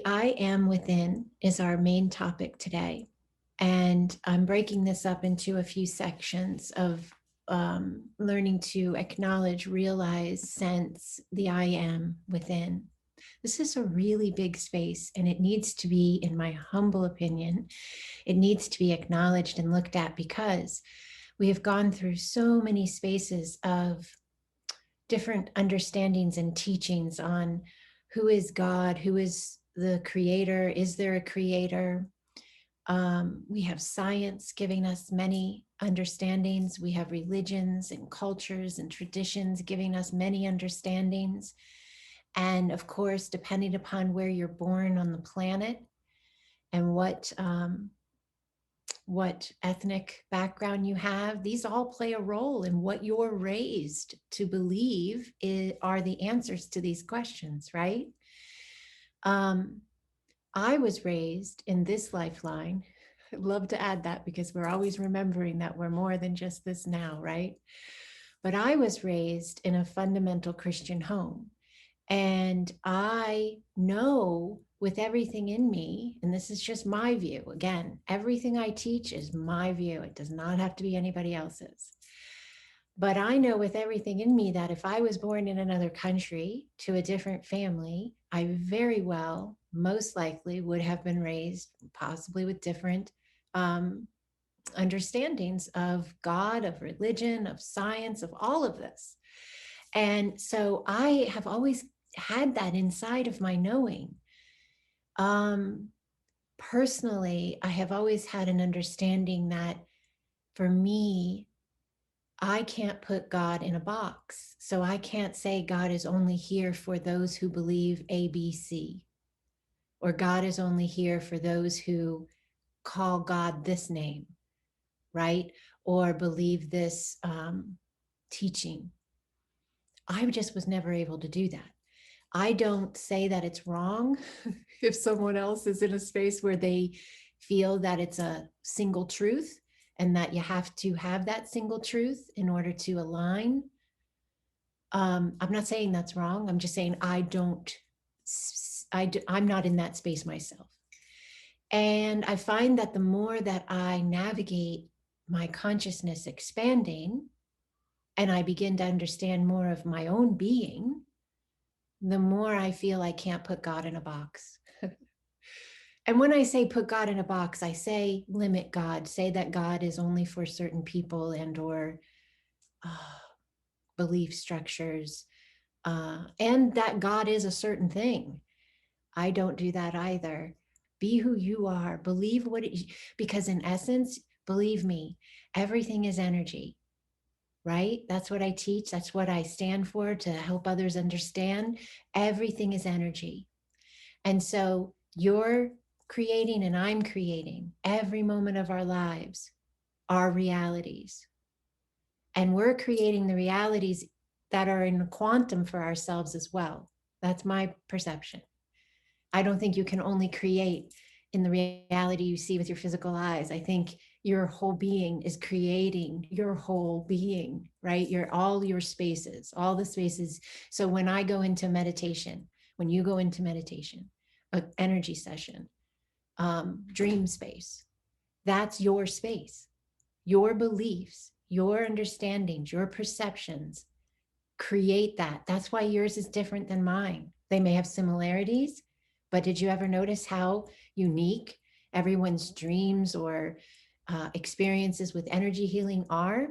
I am within is our main topic today. And I'm breaking this up into a few sections of learning to acknowledge, realize, sense the I am within. This is a really big space, and it needs to be, in my humble opinion, it needs to be acknowledged and looked at because we have gone through so many spaces of different understandings and teachings on who is God, who is the creator, is there a creator? We have science giving us many understandings. We have religions and cultures and traditions giving us many understandings. And of course, depending upon where you're born on the planet and what ethnic background you have, these all play a role in what you're raised to believe are the answers to these questions, right? I was raised in this lifeline. I'd love to add that because we're always remembering that we're more than just this now, right? But I was raised in a fundamental Christian home. And I know with everything in me, and this is just my view, again, everything I teach is my view. It does not have to be anybody else's. But I know with everything in me that if I was born in another country to a different family, I very well, most likely would have been raised possibly with different understandings of God, of religion, of science, of all of this. And so I have always had that inside of my knowing. Personally, I have always had an understanding that for me, I can't put God in a box. So I can't say God is only here for those who believe A, B, C, or God is only here for those who call God this name, right? Or believe this teaching. I just was never able to do that. I don't say that it's wrong if someone else is in a space where they feel that it's a single truth and that you have to have that single truth in order to align. I'm not saying that's wrong. I'm just saying I'm not in that space myself. And I find that the more that I navigate my consciousness expanding and I begin to understand more of my own being, the more I feel I can't put God in a box. And when I say put God in a box, I say limit God, say that God is only for certain people and or belief structures, and that God is a certain thing. I don't do that either. Be who you are, believe because in essence, believe me, everything is energy, right? That's what I teach. That's what I stand for, to help others understand. Everything is energy. And so you're creating and I'm creating every moment of our lives, our realities. And we're creating the realities that are in quantum for ourselves as well. That's my perception. I don't think you can only create in the reality you see with your physical eyes. I think your whole being is creating your whole being, right? All your spaces, all the spaces. So when I go into meditation, when you go into meditation, an energy session, dream space, that's your space. Your beliefs, your understandings, your perceptions create that. That's why yours is different than mine. They may have similarities, but did you ever notice how unique everyone's dreams or experiences with energy healing are?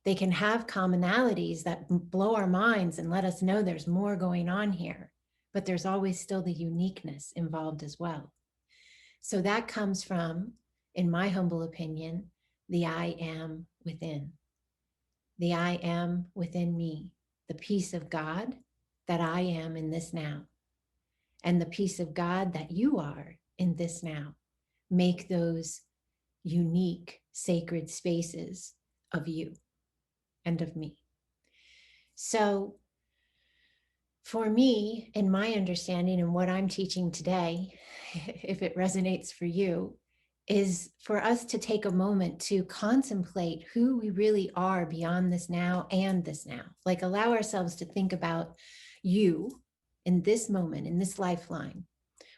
They can have commonalities that blow our minds and let us know there's more going on here, but there's always still the uniqueness involved as well. So that comes from, in my humble opinion, the I am within. The I am within me, the peace of God that I am in this now, and the peace of God that you are in this now. Make those unique, sacred spaces of you and of me. So for me, in my understanding and what I'm teaching today, if it resonates for you, is for us to take a moment to contemplate who we really are beyond this now and this now. Like allow ourselves to think about you in this moment, in this lifeline.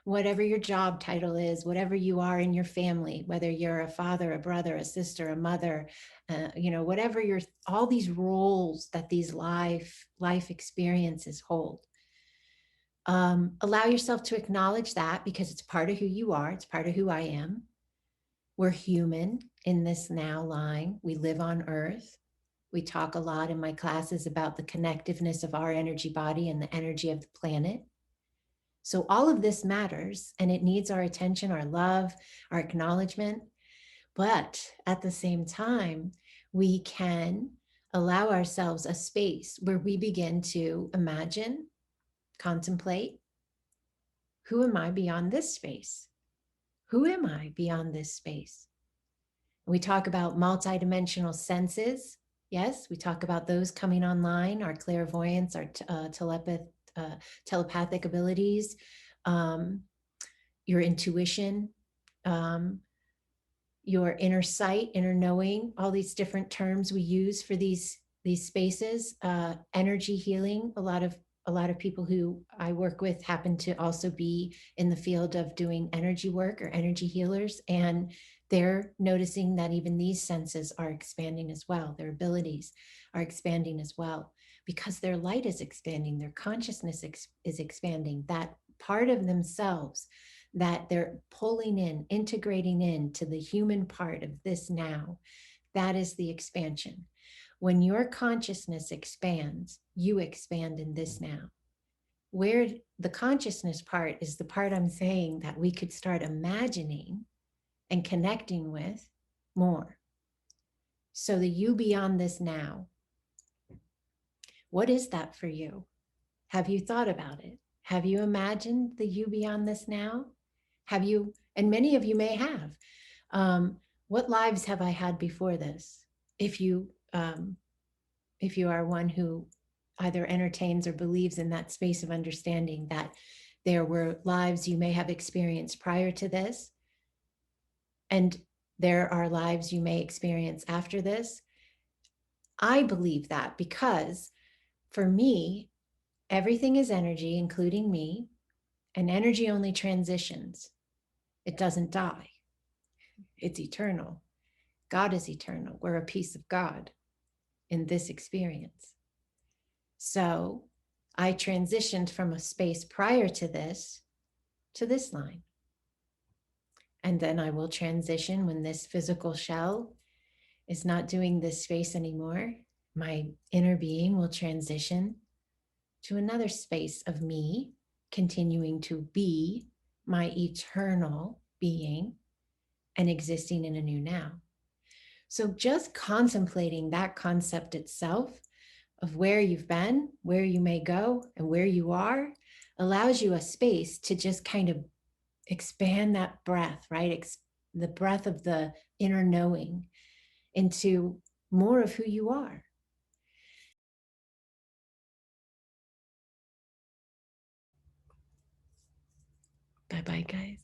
whatever your job title is, whatever you are in your family, whether you're a father, a brother, a sister, a mother, whatever your, all these roles that these life experiences hold. Allow yourself to acknowledge that, because it's part of who you are. It's part of who I am. We're human in this now line. We live on Earth. We talk a lot in my classes about the connectiveness of our energy body and the energy of the planet. So all of this matters, and it needs our attention, our love, our acknowledgement. But at the same time, we can allow ourselves a space where we begin to imagine, contemplate, who am I beyond this space? Who am I beyond this space? We talk about multidimensional senses. Yes, we talk about those coming online, our clairvoyance, our telepathic abilities, your intuition, your inner sight, inner knowing, all these different terms we use for these spaces. Energy healing. A lot of people who I work with happen to also be in the field of doing energy work or energy healers, and they're noticing that even these senses are expanding as well. Their abilities are expanding as well, because their light is expanding, their consciousness is expanding. That part of themselves that they're pulling in, integrating into the human part of this now, that is the expansion. When your consciousness expands, you expand in this now. Where the consciousness part is the part I'm saying that we could start imagining and connecting with more. So the you beyond this now, what is that for you? Have you thought about it? Have you imagined the you beyond this now? Have you, and many of you may have, what lives have I had before this? If you are one who either entertains or believes in that space of understanding that there were lives you may have experienced prior to this, and there are lives you may experience after this. I believe that because for me, everything is energy, including me, and energy only transitions. It doesn't die. It's eternal. God is eternal. We're a piece of God in this experience. So I transitioned from a space prior to this line. And then I will transition when this physical shell is not doing this space anymore. My inner being will transition to another space of me, continuing to be my eternal being and existing in a new now. So just contemplating that concept itself of where you've been, where you may go, and where you are allows you a space to just kind of expand that breath, right? The breath of the inner knowing into more of who you are. Bye-bye, guys.